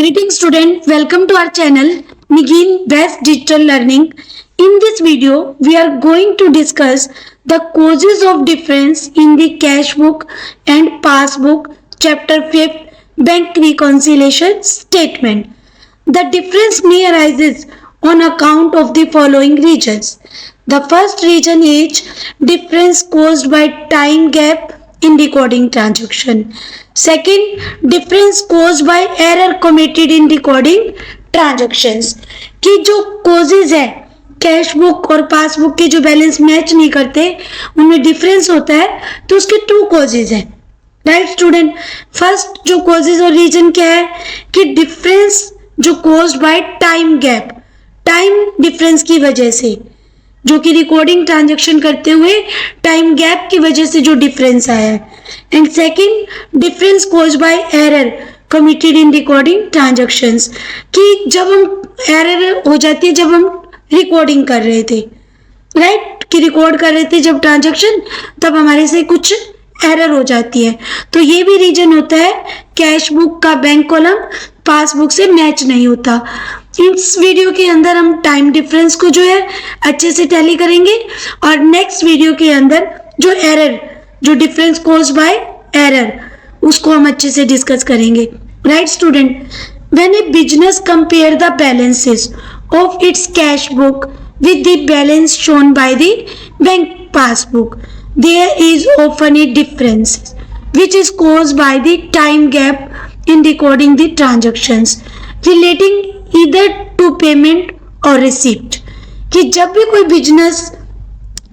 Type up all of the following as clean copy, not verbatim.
Greetings student, welcome to our channel Nigin Best Digital Learning. In this video, we are going to discuss the causes of difference in the cash book and passbook, chapter 5, bank reconciliation statement. The difference may arises on account of the following reasons. The first reason is difference caused by time gap in recording transaction. Second, difference caused by error committed in recording transactions. कि जो causes है cash book और passbook के जो balance match नहीं करते उनमें difference होता है तो उसके टू कॉजेज हैं. राइट स्टूडेंट, फर्स्ट जो कॉजेज और रीजन क्या है कि डिफरेंस जो caused by time gap, time difference की वजह से, जो कि रिकॉर्डिंग ट्रांजैक्शन करते हुए टाइम गैप की वजह से जो डिफरेंस आया है. And second, difference caused by error committed in recording transactions, कि जब हम एरर हो जाती है जब हम रिकॉर्डिंग कर रहे थे, राइट, कि रिकॉर्ड कर रहे थे जब ट्रांजैक्शन, तब हमारे से कुछ एरर हो जाती है. तो ये भी रीजन होता है कैश बुक का बैंक कॉलम पासबुक से मैच नहीं होता. इस वीडियो के अंदर हम टाइम डिफरेंस को जो है अच्छे से टैली करेंगे और नेक्स्ट वीडियो के अंदर जो एरर, जो डिफरेंस कॉज बाय एरर, उसको हम अच्छे से डिस्कस करेंगे. Right student, when A business compare the balances of its cash book with the balance shown by the bank passbook, there is often a difference which is caused by the time gap in recording the transactions relating either to payment or receipt. कि जब भी कोई business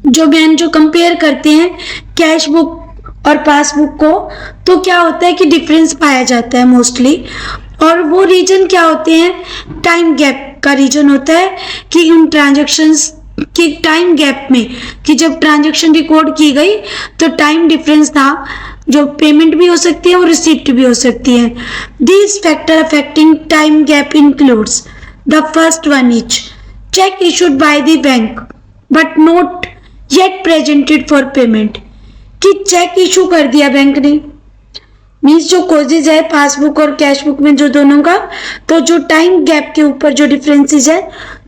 जो compare करते हैं cash book और passbook को, तो क्या होता है कि डिफरेंस पाया जाता है मोस्टली. और वो रीजन क्या होते हैं, टाइम गैप का रीजन होता है कि उन ट्रांजैक्शंस के टाइम गैप में, कि जब ट्रांजैक्शन रिकॉर्ड की गई तो टाइम डिफरेंस था, जो पेमेंट भी हो सकती है और रिसिप्ट भी हो सकती है. This factor affecting time gap includes the first one is check issued by the bank but not yet presented for payment. कि चेक इशू कर दिया बैंक ने, मीन्स जो कॉजेज है पासबुक और कैश बुक में जो दोनों का, तो जो टाइम गैप के ऊपर जो डिफरेंसेस है,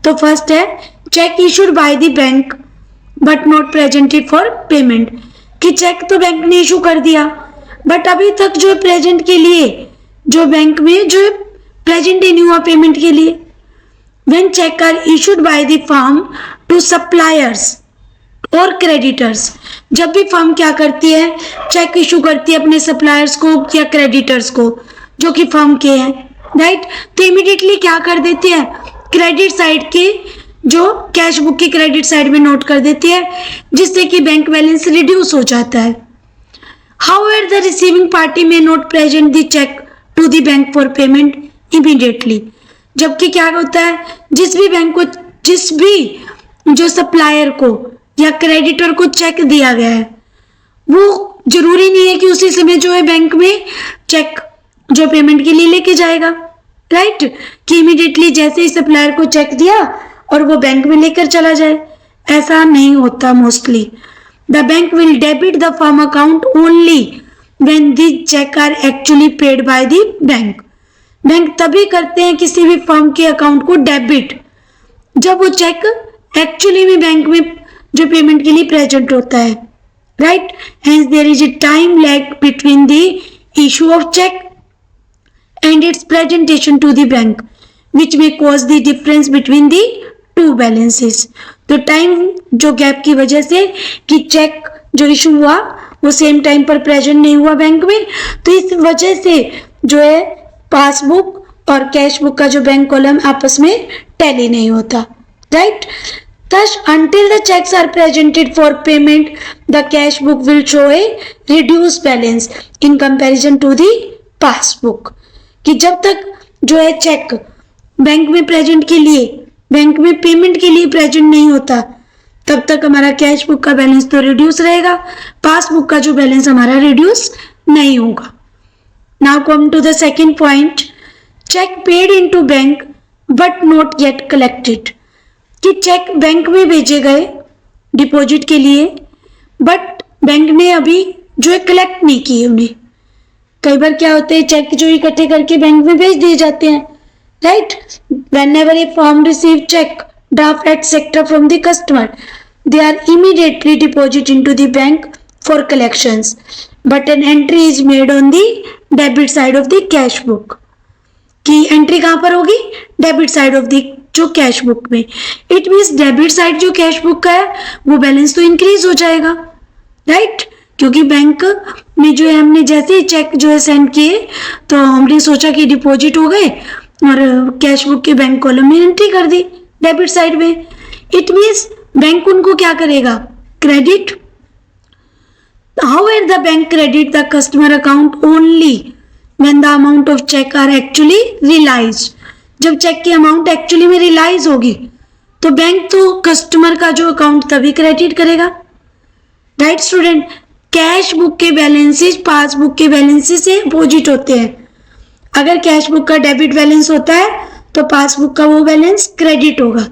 तो फर्स्ट है check issued by the bank but not presented for payment. कि चेक तो बैंक ने इशू कर दिया बट अभी तक जो प्रेजेंट के लिए जो बैंक में जो प्रेजेंट ही नहीं हुआ पेमेंट के लिए. When cheque are issued by the firm to suppliers और क्रेडिटर्स, जब भी फर्म क्या करती है, चेक इशू करती है अपने सप्लायर्स को या क्रेडिटर्स को जो कि फर्म के हैं, राइट, तो इमीडिएटली क्या कर देती है, क्रेडिट साइड के जो कैश बुक की क्रेडिट साइड में नोट कर देती है, जिससे कि बैंक बैलेंस रिड्यूस हो जाता है. However the receiving party may not present the cheque to the bank for payment immediately. जबकि क्या होता है, जिस भी बैंक को, जिस भी जो सप्लायर को या क्रेडिटर को चेक दिया गया है, वो जरूरी नहीं है कि उसी समय जो है बैंक में चेक जो पेमेंट के लिए लेके जाएगा, राइट, कि इमीडिएटली जैसे ही सप्लायर को चेक दिया और वो बैंक में लेकर चला जाए, ऐसा नहीं होता mostly. The bank will debit the firm account only when the cheque are actually paid by the bank. Bank तभी करते हैं किसी भी फर्म के अकाउंट को डेबिट जब वो चेक एक्चुअली में बैंक में जो पेमेंट के लिए प्रेजेंट होता है, right. Hence there is a time lag between the issue of cheque and its presentation to the bank which may cause the difference between the two balances. तो time जो gap की वजह से कि चेक जो issue हुआ वो same time पर प्रेजेंट नहीं हुआ बैंक में, तो इस वजह से जो है पासबुक और कैश बुक का जो बैंक कॉलम आपस में टैली नहीं होता, right. Thus, until the checks are presented for payment, the cash book will show a reduced balance in comparison to the passbook. कि जब तक जो है चेक बैंक में प्रेजेंट के लिए, बैंक में पेमेंट के लिए प्रेजेंट नहीं होता, तब तक हमारा कैश बुक का बैलेंस तो रिड्यूस रहेगा, पासबुक का जो बैलेंस हमारा रिड्यूस नहीं होगा. Now come to the second point, check paid into bank but not yet collected. कि चेक बैंक में भेजे गए डिपॉजिट के लिए बट बैंक ने अभी जो है कलेक्ट नहीं किए उन्हें. कई बार क्या होता है, चेक जो इकट्ठे करके बैंक में भेज दिए जाते हैं right? Whenever a firm receive check, draft, etc. from the customer, they are immediately deposited into the bank for collections. But an entry is made on the debit side of the cash book. की entry कहाँ पर होगी? Debit side of the जो cash book में. It means debit side जो cash book का है वो बैलेंस तो इंक्रीज हो जाएगा, राइट? क्योंकि बैंक में जो है हमने जैसे ही चेक जो है सेंड किए तो हमने सोचा कि डिपॉजिट हो गए और कैश बुक के बैंक कॉलम में एंट्री कर दी डेबिट साइड में. इट मीन्स बैंक उनको क्या करेगा? Credit. However, the bank credit the customer account only when the amount of check are actually realized. जब चेक की अमाउंट एक्चुअली में रियलाइज होगी तो बैंक तो कस्टमर का जो अकाउंट तभी क्रेडिट करेगा, राइट स्टूडेंट? कैश बुक के बैलेंसेस पासबुक के बैलेंसेस से अपोजिट होते हैं. अगर कैश बुक का डेबिट बैलेंस होता है तो पासबुक का वो बैलेंस क्रेडिट होगा,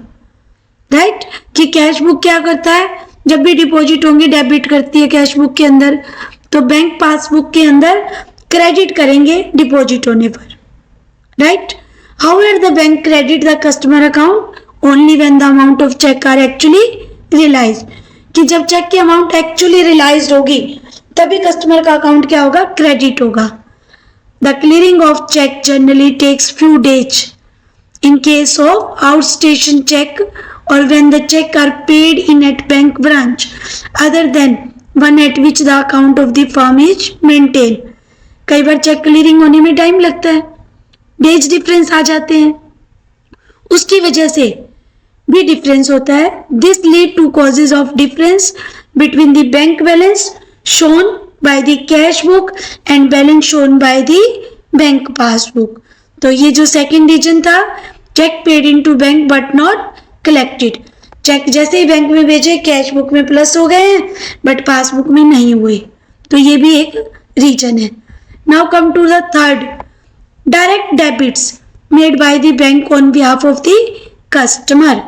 राइट? कि कैश बुक क्या करता है, जब भी डिपॉजिट होंगे डेबिट करती है कैश बुक के अंदर, तो बैंक पासबुक के अंदर क्रेडिट करेंगे डिपॉजिट होने पर, right? However the bank credit the customer account only when the amount of cheque are actually realise. कि जब चेक की अमाउंट एक्चुअली रियलाइज होगी तभी कस्टमर का अकाउंट क्या होगा? क्रेडिट होगा. The clearing of cheque generally takes few days in case of outstation check or when the check are paid in at bank branch other than one at which the account of the firm is maintained. कई बार cheque clearing होने में time लगता है, days difference आ जाते हैं, उसकी वजह से भी डिफरेंस होता है. This lead to causes of difference between the bank balance shown by the cash book and balance shown by the bank passbook. तो ये जो सेकेंड रीजन था, cheque paid in to bank but not collected. Cheque जैसे ही bank में भेजे cash book में plus हो गए हैं बट पासबुक में नहीं हुए, तो ये भी एक रीजन है. Now come to the third, direct debits made by the bank on behalf of the customer.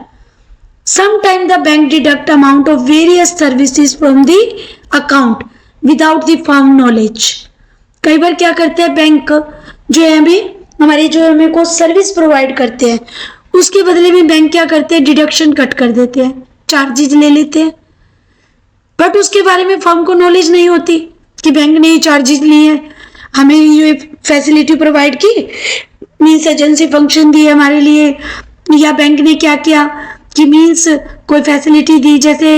Sometime the bank deduct amount of various services from the account without the firm knowledge. कई बार क्या करते हैं bank जो है अभी हमारी जो हमें को सर्विस प्रोवाइड करते हैं उसके बदले में बैंक क्या करते हैं? डिडक्शन कट कर देते हैं, चार्जेस ले लेते हैं. बट उसके बारे में फर्म को नॉलेज नहीं होती कि बैंक ने ये चार्जेस लिए हैं, हमें ये फैसिलिटी प्रोवाइड की, मीन्स एजेंसी फंक्शन दी हमारे लिए, या बैंक ने क्या किया कि मीन्स कोई फैसिलिटी दी. जैसे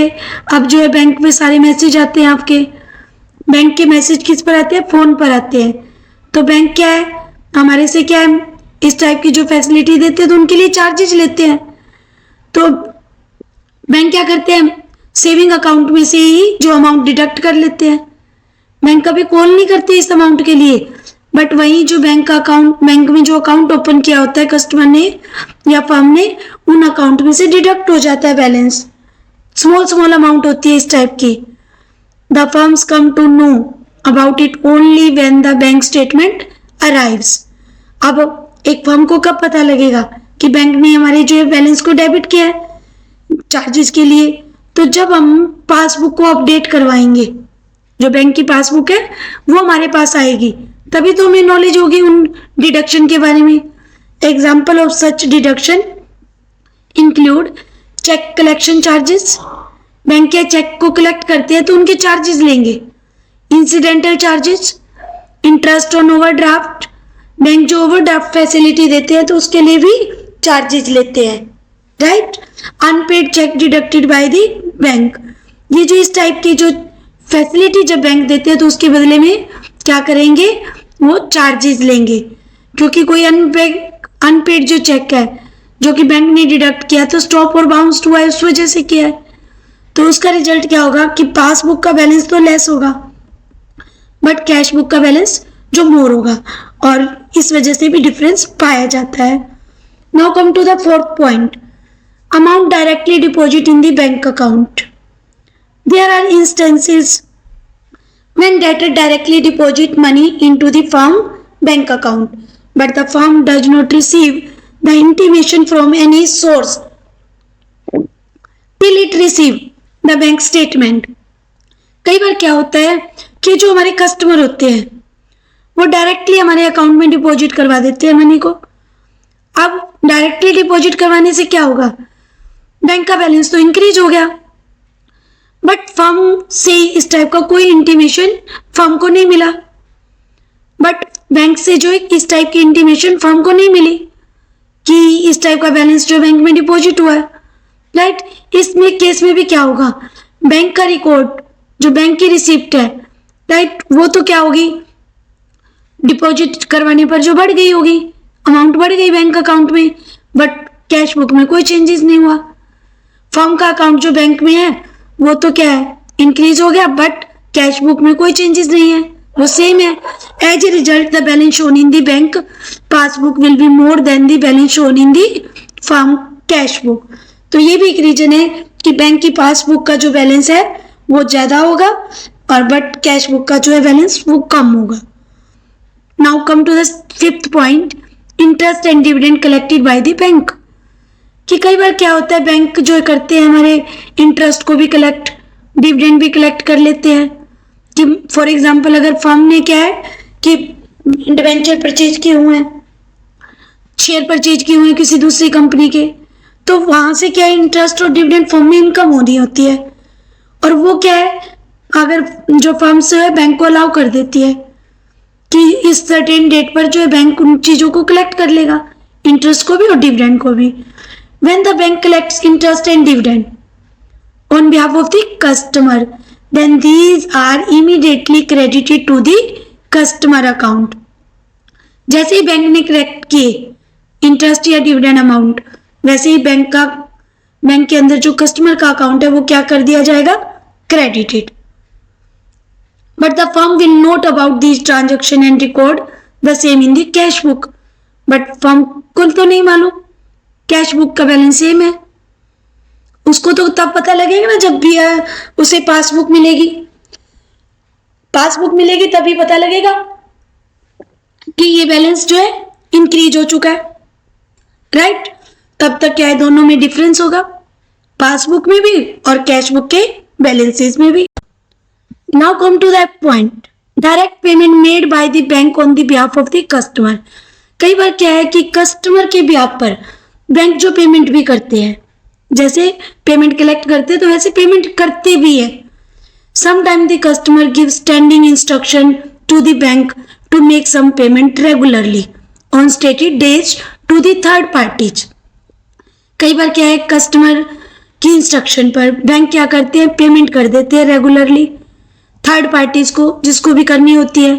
अब जो है बैंक में सारे मैसेज आते हैं आपके, बैंक के मैसेज किस पर आते हैं? फ़ोन पर आते हैं. तो बैंक क्या है हमारे से क्या है इस टाइप की जो फैसिलिटी देते हैं तो उनके लिए चार्जेस लेते हैं. तो बैंक क्या करते हैं? सेविंग अकाउंट में से ही जो अमाउंट डिडक्ट कर लेते हैं. बैंक कभी कॉल नहीं करते इस अमाउंट के लिए, बट वही जो बैंक का अकाउंट, बैंक में जो अकाउंट ओपन किया होता है कस्टमर ने या फर्म ने, उन अकाउंट में से डिडक्ट हो जाता है बैलेंस. स्मॉल अमाउंट होती है इस टाइप की. The firms come to know about it only when the bank statement arrives. अब एक फर्म को कब पता लगेगा कि बैंक ने हमारे जो है बैलेंस को डेबिट किया है चार्जेस के लिए? तो जब हम पासबुक को अपडेट करवाएंगे, जो बैंक की पासबुक है वो हमारे पास आएगी, तभी तो हमें नॉलेज होगी उन डिडक्शन के बारे में. Example of such deduction include cheque collection charges. Bank के चेक को कलेक्ट करते हैं तो उनके चार्जेस लेंगे. Incidental charges, interest on overdraft, bank जो ओवरड्राफ्ट फैसिलिटी देते हैं तो उसके लिए भी चार्जेस लेते हैं, right? Unpaid cheque deducted by the bank. ये जो इस टाइप की जो फैसिलिटी जब बैंक देते हैं तो उसके बदले में क्या करेंगे? वो चार्जेस लेंगे. क्योंकि कोई अनपेड जो चेक है जो कि बैंक ने डिडक्ट किया तो स्टॉप और बाउंस हुआ है, उस वजह से किया है, तो उसका रिजल्ट क्या होगा कि पासबुक का बैलेंस तो लेस होगा बट कैश बुक का बैलेंस जो मोर होगा, और इस वजह से भी डिफरेंस पाया जाता है. Now come to the fourth point, amount directly deposit in the bank account. There are instances when debtor directly deposit money into the firm bank account but the firm does not receive the intimation from any source till it receive the bank statement. कई बार क्या होता है कि जो हमारे customer होते हैं वो डायरेक्टली हमारे अकाउंट में डिपॉजिट करवा देते हैं मनी को. अब डायरेक्टली डिपॉजिट करवाने से क्या होगा, बैंक का बैलेंस तो इंक्रीज हो गया, बट फर्म से इस टाइप का कोई इंटीमेशन फर्म को नहीं मिला, बट बैंक से जो इस टाइप की इंटीमेशन फर्म को नहीं मिली कि इस टाइप का बैलेंस जो बैंक में डिपॉजिट हुआ है, राइट। इसमें केस में भी क्या होगा, बैंक का रिकॉर्ड जो बैंक की रिसिप्ट है, राइट, वो तो क्या होगी, डिपॉजिट करवाने पर जो बढ़ गई होगी, अमाउंट बढ़ गई बैंक अकाउंट में, बट कैश बुक में कोई चेंजेस नहीं हुआ। फर्म का अकाउंट जो बैंक में है वो तो क्या है, इंक्रीज हो गया, बट कैश बुक में कोई चेंजेस नहीं है, वो सेम है। As a result the balance shown in the bank passbook will be more than the balance shown in the firm cash book. तो ये भी एक रीजन है कि बैंक की पासबुक का जो बैलेंस है वो ज्यादा होगा और बट कैश बुक का जो है बैलेंस वो कम होगा। Now come to the fifth point, interest and dividend collected by the bank. कि कई बार क्या होता है, बैंक जो करते हैं हमारे इंटरेस्ट को भी कलेक्ट, डिविडेंड भी कलेक्ट कर लेते हैं। कि फॉर एग्जांपल अगर फर्म ने क्या है कि डिवेंचर परचेज किए हुए हैं, शेयर परचेज किए हुए हैं किसी दूसरी कंपनी के, तो वहां से क्या है, इंटरेस्ट और डिविडेंड फर्म में इनकम हो रही होती है, और वो क्या है, अगर जो फर्म से है बैंक को अलाउ कर देती है कि इस सर्टेन डेट पर जो है बैंक उन चीजों को कलेक्ट कर लेगा, इंटरेस्ट को भी और डिविडेंड को भी। When the bank collects interest and dividend on behalf of the customer, then these are immediately credited to the customer account. जैसे ही बैंक ने कलेक्ट किए इंटरेस्ट या डिविडेंड अमाउंट, वैसे ही बैंक के अंदर जो कस्टमर का अकाउंट है वो क्या कर दिया जाएगा, credited. But the firm will note about this transaction and record the same in the cash book. But firm को तो नहीं मालूम, कैश बुक का बैलेंस सेम है, उसको तो तब पता लगेगा ना जब भी उसे पासबुक मिलेगी, पासबुक मिलेगी तभी पता लगेगा कि ये बैलेंस जो है इंक्रीज हो चुका है, राइट। तब तक क्या है, दोनों में डिफरेंस होगा, पासबुक में भी और कैश बुक के बैलेंसेस में भी। Now come to that point, direct payment made by the bank on the behalf of the customer. कई बार क्या है कि कस्टमर के बिहाफ पर बैंक जो पेमेंट भी करते हैं, जैसे पेमेंट कलेक्ट करते हैं तो वैसे पेमेंट करते भी है। Sometime the customer give standing instruction to the bank to make some payment regularly on stated days to the third parties. कई बार क्या है, कस्टमर की इंस्ट्रक्शन पर बैंक क्या करते हैं, पेमेंट कर देते हैं रेगुलरली थर्ड पार्टीज को, जिसको भी करनी होती है,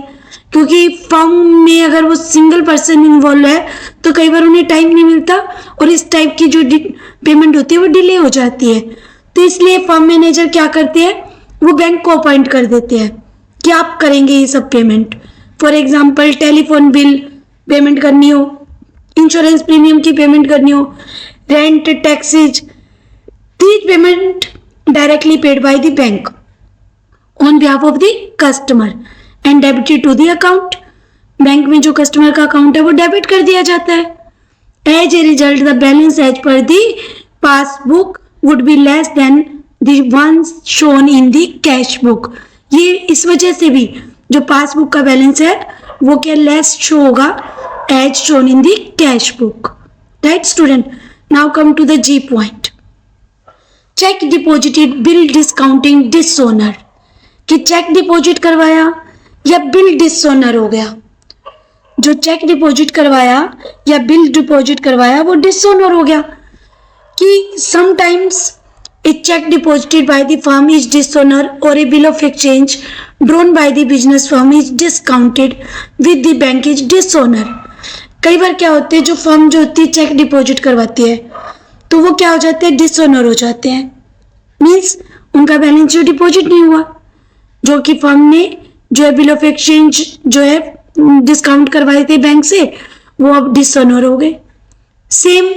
क्योंकि फर्म में अगर वो सिंगल पर्सन इन्वॉल्व है तो कई बार उन्हें टाइम नहीं मिलता और इस टाइप की जो पेमेंट होती है वो डिले हो जाती है। तो इसलिए फर्म मैनेजर क्या करते हैं, वो बैंक को अपॉइंट कर देते हैं कि आप करेंगे ये सब payment. For example telephone bill payment करनी हो, इंश्योरेंस प्रीमियम की पेमेंट करनी हो, rent, taxes, these payment directly paid by the bank on behalf of the customer and debited to the account. Bank में जो कस्टमर का अकाउंट है वो डेबिट कर दिया जाता है। As a result the balance as per the passbook would be less than the ones shown in the cash book. ये इस वजह से भी जो पासबुक का बैलेंस है वो क्या लेस शो होगा as shown in the cash book, right student. Now come to the G point, cheque deposited bill discounting dishonour. कि चेक डिपॉजिट करवाया या बिल डिसओनर हो गया, जो चेक डिपॉजिट करवाया या बिल डिपॉजिट करवाया वो डिसओनर हो गया। कि sometimes a cheque deposited by the firm is dishonour और a bill of exchange drawn by the business firm is discounted with the bank is dishonour. कई बार क्या होते हैं, जो फर्म जो होती है चेक डिपॉजिट करवाती है तो वो क्या हो जाते हैं, डिसओनर हो जाते हैं, मीन्स उनका बैलेंस जो डिपॉजिट नहीं हुआ, जो कि फर्म ने जो है बिल ऑफ एक्सचेंज जो है डिस्काउंट करवाए थे बैंक से, वो अब डिसऑनर हो गए। सेम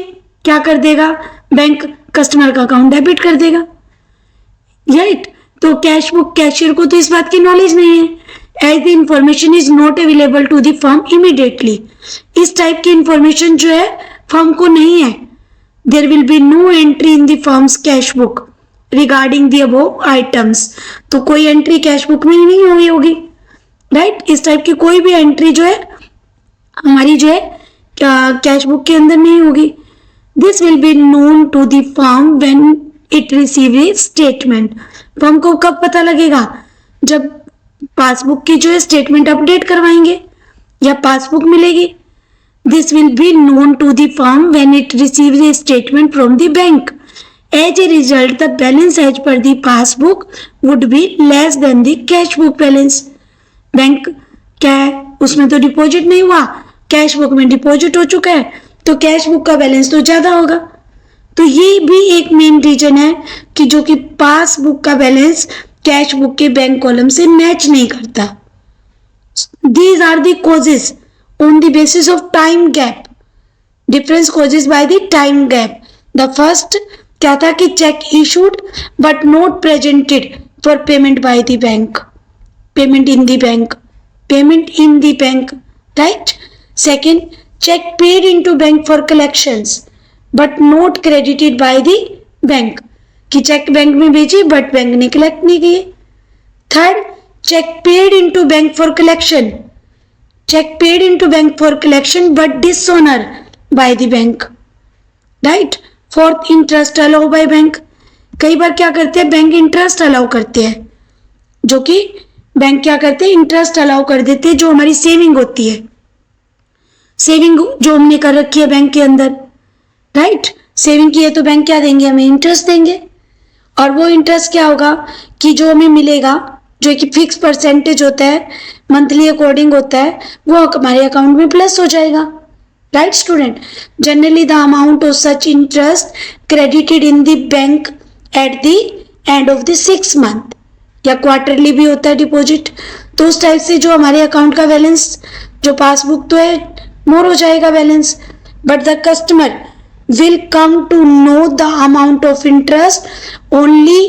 क्या कर देगा, बैंक कस्टमर का अकाउंट डेबिट कर देगा, राइट। तो कैश बुक कैशियर को तो इस बात की नॉलेज नहीं है, as the information is not available to the firm immediately. इस टाइप की इंफॉर्मेशन जो है फर्म को नहीं है। There will be no entry in the firm's cash book regarding the above items. तो कोई एंट्री कैश बुक में ही नहीं हुई होगी, राइट। इस टाइप की कोई भी एंट्री जो है हमारी जो है कैश बुक के अंदर नहीं होगी। This will be known to the firm when it receive a statement. Firm को कब पता लगेगा? जब पासबुक की जो है स्टेटमेंट अपडेट करवाएंगे या पासबुक मिलेगी। This will be known to the firm when it receives a statement from the bank. As a result the balance as per the passbook would be less than the cash book balance. Bank क्या है, उसमें तो deposit नहीं हुआ, cash book में deposit हो चुका है, तो कैश बुक का बैलेंस तो ज्यादा होगा। तो ये भी एक मेन रीजन है कि जो कि पासबुक का बैलेंस कैश बुक के बैंक कॉलम से मैच नहीं करता। These are the causes on the basis of time gap. Difference causes by the time gap. The first क्या था कि check issued but not presented for payment by the bank. Payment in the bank. Payment in the bank. Right? Second, check paid into bank for collections but not credited by the bank. कि cheque bank में भेजी but bank ने collect नहीं किए। Third, check paid into bank for collection. Check paid into bank for collection but dishonor by the bank. Right? Fourth, interest allow by bank. कई बार क्या करते हैं, बैंक इंटरेस्ट अलाउ करते हैं, जो कि बैंक क्या करते हैं, इंटरेस्ट अलाउ कर देते हैं जो हमारी सेविंग होती है, सेविंग जो हमने कर रखी है बैंक के अंदर। राइट? सेविंग की है तो बैंक क्या देंगे, हमें इंटरेस्ट देंगे। और वो इंटरेस्ट क्या होगा कि जो हमें मिलेगा, जो कि फिक्स परसेंटेज होता है, मंथली अकॉर्डिंग होता है, वो हमारे अकाउंट में प्लस हो जाएगा। Right student? Generally the amount of such interest credited in the bank at the end of the 6 month, या क्वार्टरली भी होता है डिपॉजिट। तो उस टाइप से जो हमारे अकाउंट का बैलेंस, जो पासबुक तो है, मोर हो जाएगा balance, but the customer will come to know the amount of interest only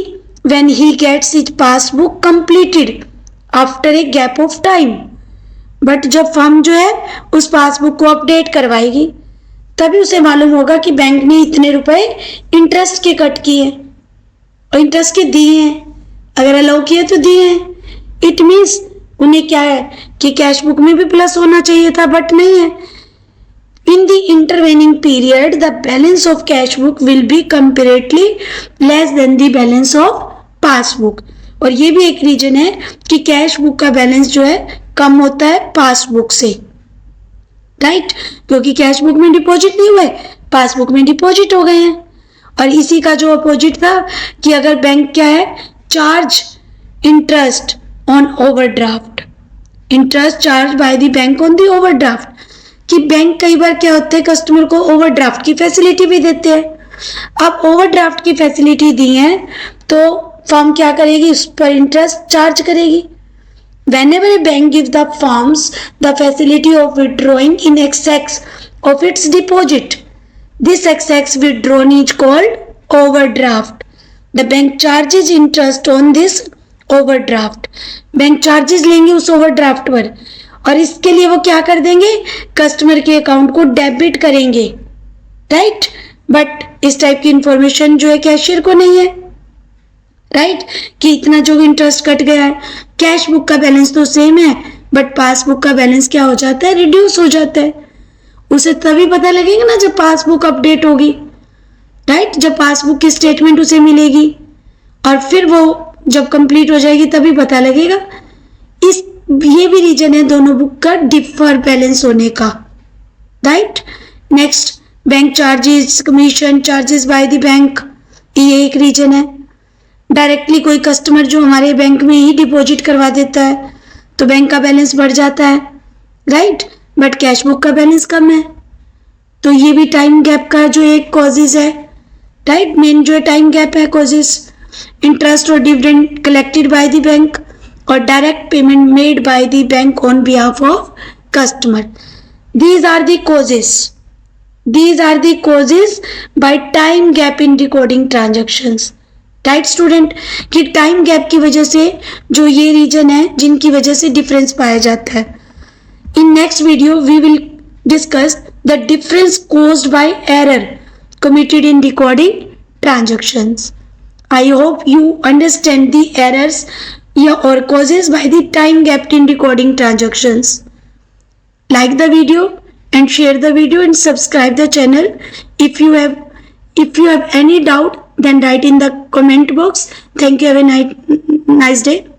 when he gets his passbook completed after a gap of time. But जब फर्म जो है उस पासबुक को अपडेट करवाएगी तभी उसे मालूम होगा कि बैंक ने इतने रुपए इंटरेस्ट के कट किए और इंटरेस्ट के दिए हैं, अगर अलाउ किए तो दिए हैं। इट मीन्स उन्हें क्या है कि कैश बुक में भी प्लस होना चाहिए था बट नहीं है। In the intervening period, the balance of cash book will be comparatively less than the balance of passbook. और ये भी एक रीजन है कि कैश बुक का बैलेंस जो है कम होता है पासबुक से। राइट? क्योंकि कैश बुक में डिपॉजिट नहीं हुए, पासबुक में डिपॉजिट हो गए हैं। और इसी का जो अपोजिट था कि अगर बैंक क्या है, charge interest on overdraft, interest charge by the bank on the overdraft, कि बैंक कई बार क्या होते हैं, कस्टमर को ओवरड्राफ्ट की फैसिलिटी भी देते हैं। अब ओवरड्राफ्ट की फैसिलिटी दी है तो फर्म क्या करेगी, उस पर इंटरेस्ट चार्ज करेगी। Whenever a bank gives the firms the facility of withdrawing in excess of its deposit, this excess withdrawn is called overdraft. The bank charges interest on this overdraft. Bank charges लेंगे उस overdraft पर और इसके लिए वो क्या कर देंगे, कस्टमर के अकाउंट को डेबिट करेंगे। राइट? बट इस टाइप की इंफॉर्मेशन जो है कैशियर को नहीं है। राइट? कि इतना जो इंटरेस्ट कट गया है, कैश बुक का बैलेंस तो सेम है बट पासबुक का बैलेंस क्या हो जाता है, रिड्यूस हो जाता है। उसे तभी पता लगेगा ना जब पासबुक अपडेट होगी। राइट? जब पासबुक की स्टेटमेंट उसे मिलेगी और फिर वो जब कंप्लीट हो जाएगी तभी पता लगेगा। इस ये भी रीजन है दोनों बुक का डिफर बैलेंस होने का। Right? Next, bank charges, commission charges bye the bank, ये एक रीजन है। डायरेक्टली कोई कस्टमर जो हमारे बैंक में ही डिपॉजिट करवा देता है तो बैंक का बैलेंस बढ़ जाता है। राइट? बट कैश बुक का बैलेंस कम है, तो ये भी टाइम गैप का जो एक कॉजेज है। राइट? मेन जो है टाइम गैप है कॉजेज। इंटरेस्ट और dividend collected by the bank or direct payment made by the bank on behalf of customer. These are the causes. These are the causes by time gap in recording transactions. Right student? कि time gap की वजह से जो ये reason है जिनकी वजह से डिफरेंस पाया जाता है। In next video we will discuss the difference caused by error committed in recording transactions. I hope you understand the errors or causes by the time gap in recording transactions. Like the video and share the video and subscribe the channel. If you have any doubt, then write in the comment box. Thank you. Have a nice day.